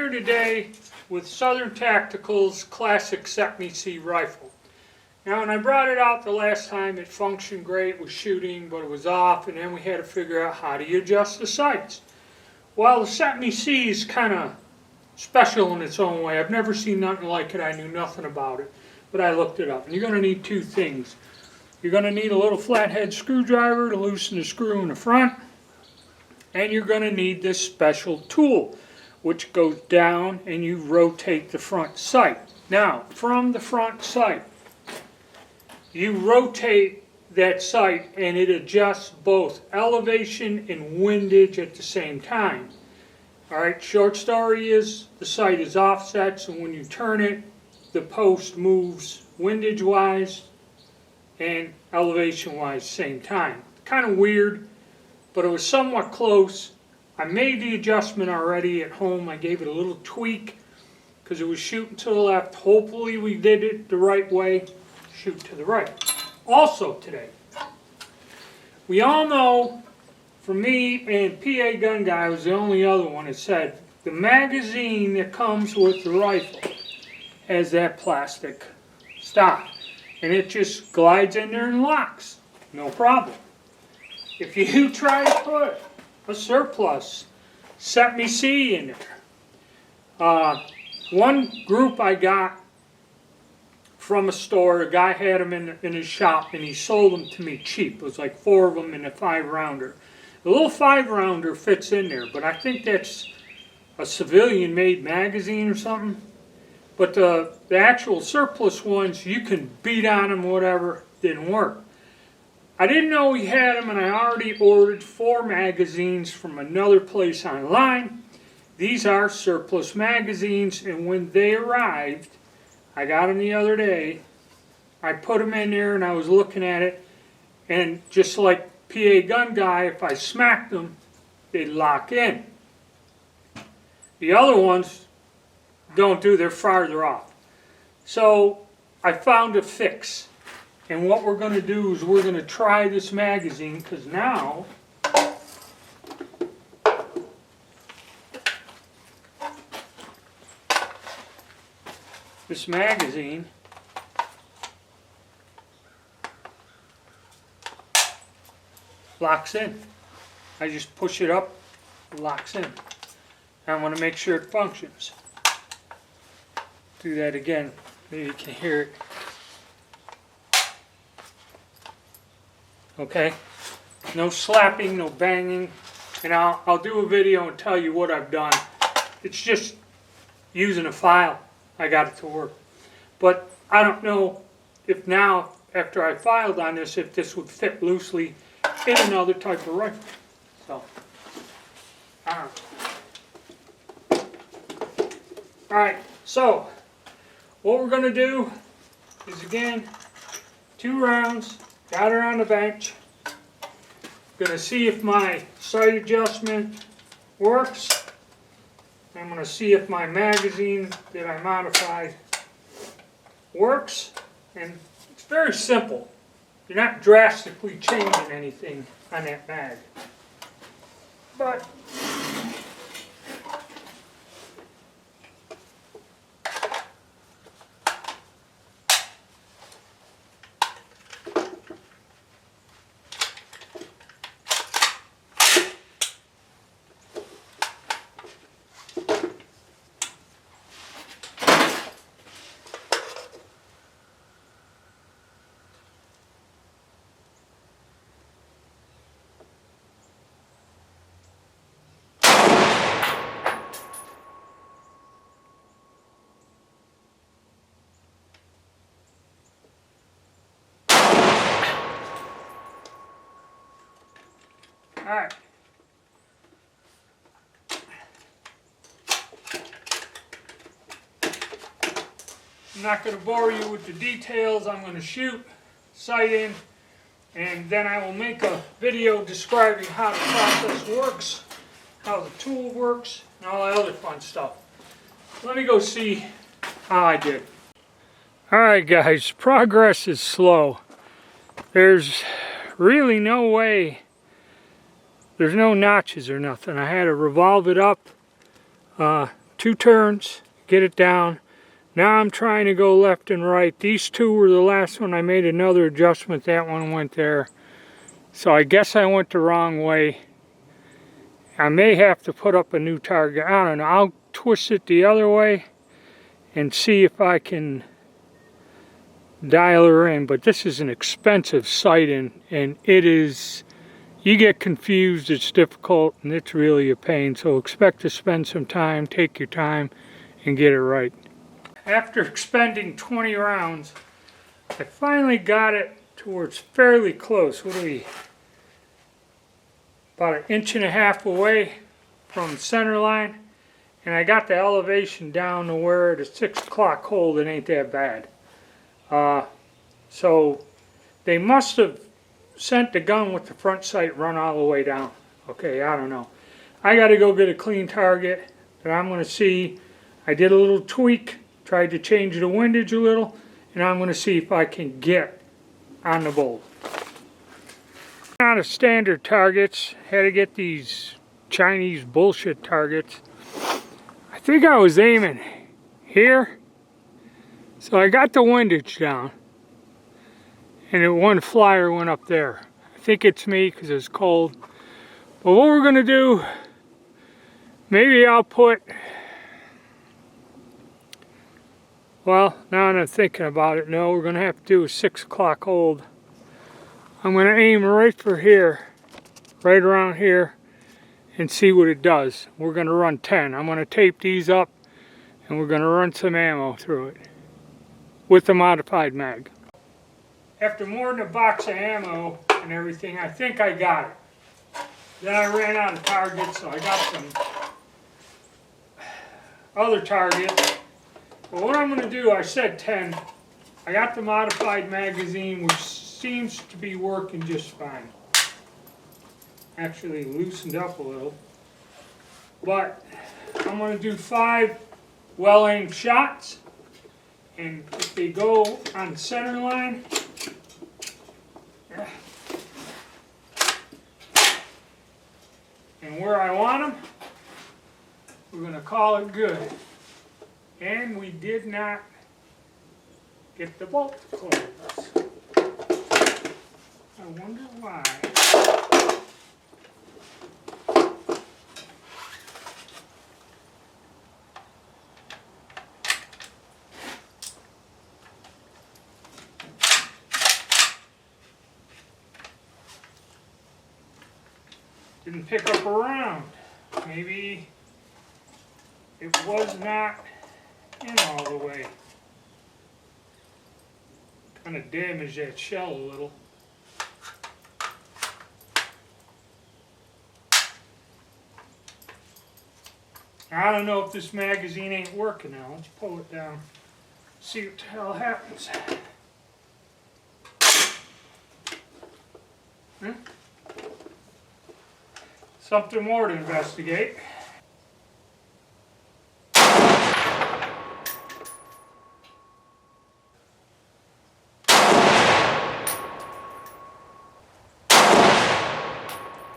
here today with Southern Tactical's classic CETME C rifle. Now when I brought it out the last time, it functioned great, it was shooting, but it was off, and then we had to figure out how do you adjust the sights. Well, the CETME C is kind of special in its own way. I've never seen nothing like it. I knew nothing about it, but I looked it up. And you're going to need two things. You're going to need a little flathead screwdriver to loosen the screw in the front, and you're going to need this special tool, which goes down and you rotate the front sight. Now, from the front sight, you rotate that sight and it adjusts both elevation and windage at the same time. Alright, short story is the sight is offset, so when you turn it, the post moves windage wise and elevation wise same time. Kind of weird, but it was somewhat close. I made the adjustment already at home. I gave it a little tweak because it was shooting to the left. Hopefully we did it the right way. Shoot to the right. Also today, we all know, for me and PA Gun Guy was the only other one that said the magazine that comes with the rifle has that plastic stop. And it just glides in there and locks. No problem. If you try to put a surplus CETME C in there. One group I got from a store, a guy had them in his shop and he sold them to me cheap. It was like 4 of them in a 5-rounder. The little 5-rounder fits in there, but I think that's a civilian made magazine or something. But the actual surplus ones, you can beat on them, whatever, didn't work. I didn't know he had them, and I already ordered 4 magazines from another place online. These are surplus magazines, and when they arrived, I got them the other day, I put them in there and I was looking at it, and just like PA Gun Guy, if I smacked them, they'd lock in. The other ones don't do, they're farther off. So I found a fix. And what we're going to do is we're going to try this magazine, because now this magazine locks in. I just push it up, it locks in. I want to make sure it functions. Do that again, maybe you can hear it. Okay, no slapping, no banging, and I'll do a video and tell you what I've done. It's just using a file. I got it to work. But I don't know if now, after I filed on this, if this would fit loosely in another type of rifle. So, I don't know. Alright, so what we're going to do is, again, 2 rounds. Got her on the bench. Going to see if my sight adjustment works. I'm going to see if my magazine that I modified works. And it's very simple. You're not drastically changing anything on that mag. But alright. I'm not going to bore you with the details. I'm going to shoot, sight in, and then I will make a video describing how the process works, how the tool works, and all that other fun stuff. Let me go see how I did. Alright guys, progress is slow. There's really no way, there's no notches or nothing. I had to revolve it up 2 turns, get it down. Now I'm trying to go left and right. These 2 were the last one. I made another adjustment. That one went there. So I guess I went the wrong way. I may have to put up a new target. I don't know. I'll twist it the other way and see if I can dial her in. But this is an expensive sighting, and it is, you get confused, it's difficult, and it's really a pain. So expect to spend some time, take your time, and get it right. After expending 20 rounds, I finally got it to where it's fairly close. What are we? About 1.5 inches away from the center line, and I got the elevation down to where the 6 o'clock hold, it ain't that bad. So they must have sent the gun with the front sight run all the way down. Okay, I don't know. I got to go get a clean target that I'm going to see. I did a little tweak, tried to change the windage a little, and I'm going to see if I can get on the bolt. Out of standard targets, had to get these Chinese bullshit targets. I think I was aiming here, so I got the windage down, and then one flyer went up there. I think it's me because it's cold. But what we're gonna do, maybe I'll put, well, now that I'm thinking about it, no, we're gonna have to do a 6 o'clock hold. I'm going to aim right for here, right around here, and see what it does. We're going to run 10. I'm going to tape these up, and we're going to run some ammo through it with the modified mag. After more than a box of ammo and everything, I think I got it. Then I ran out of targets, so I got some other targets. But what I'm going to do, I said 10. I got the modified magazine, which seems to be working just fine. Actually loosened up a little. But I'm going to do 5 well-aimed shots. And if they go on the center line, and where I want them, we're going to call it good. And we did not get the bolt to close. I wonder why. Didn't pick up a round. Maybe it was not in all the way. Kind of damaged that shell a little. I don't know if this magazine ain't working now. Let's pull it down. See what the hell happens. Something more to investigate.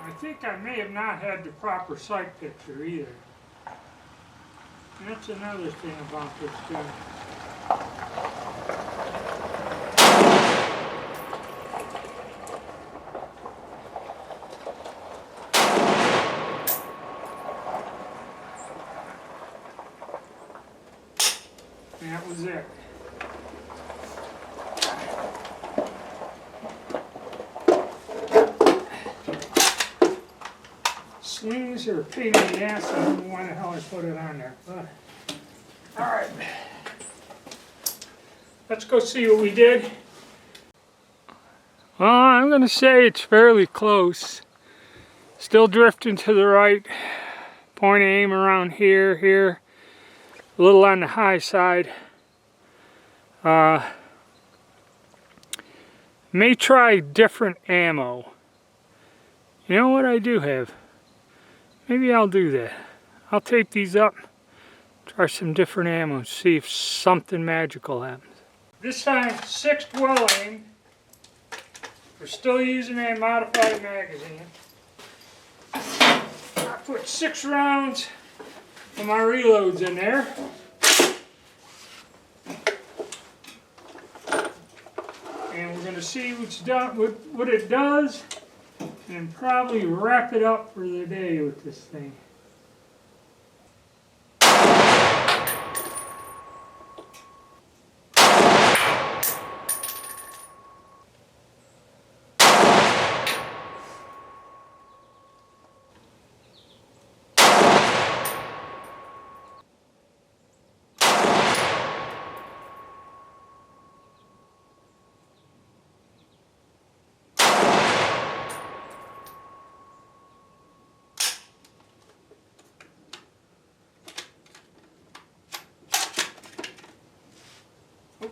I think I may have not had the proper sight picture either. That's another thing about this gun. That was it. Slings are a pain in the ass. I don't know why the hell I put it on there. But, all right. Let's go see what we did. Well, I'm going to say it's fairly close. Still drifting to the right. Point of aim around here, here. A little on the high side. May try different ammo. You know what I do have? Maybe I'll do that. I'll tape these up, try some different ammo, see if something magical happens. This time, 6th well aim. We're still using that modified magazine. I put 6 rounds Put my reloads in there. And we're going to see what it does, and probably wrap it up for the day with this thing.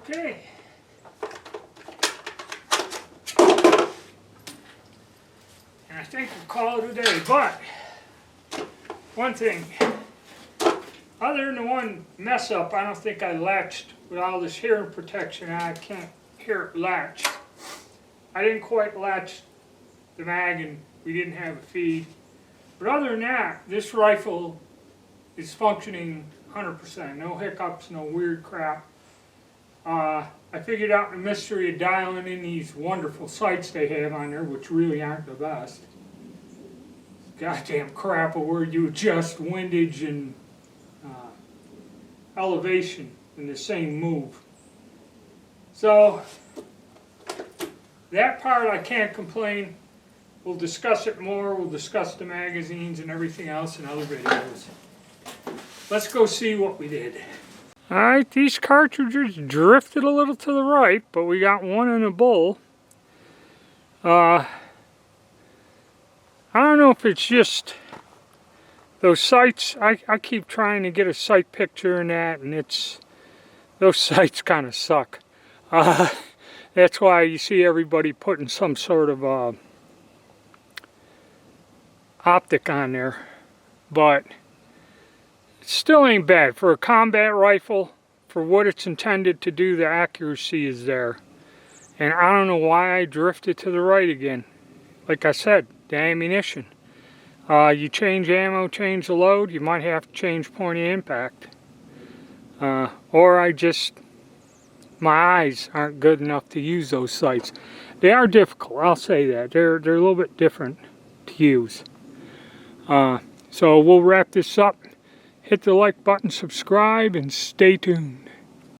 Okay. And I think we'll call it a day, but one thing, other than the one mess up, I don't think I latched with all this hearing protection. I can't hear it latched. I didn't quite latch the mag, and we didn't have a feed. But other than that, this rifle is functioning 100%. No hiccups, no weird crap. I figured out the mystery of dialing in these wonderful sights they have on there, which really aren't the best. Goddamn crap of where you adjust windage and elevation in the same move. So, that part I can't complain. We'll discuss it more. We'll discuss the magazines and everything else in other videos. Let's go see what we did. Alright, these cartridges drifted a little to the right, but we got one in a bowl. I don't know if it's just those sights. I keep trying to get a sight picture in that, and those sights kind of suck. That's why you see everybody putting some sort of optic on there. But it still ain't bad. For a combat rifle, for what it's intended to do, the accuracy is there. And I don't know why I drifted to the right again. Like I said, the ammunition. You change ammo, change the load, you might have to change point of impact. Or my eyes aren't good enough to use those sights. They are difficult, I'll say that. They're a little bit different to use. So we'll wrap this up. Hit the like button, subscribe, and stay tuned.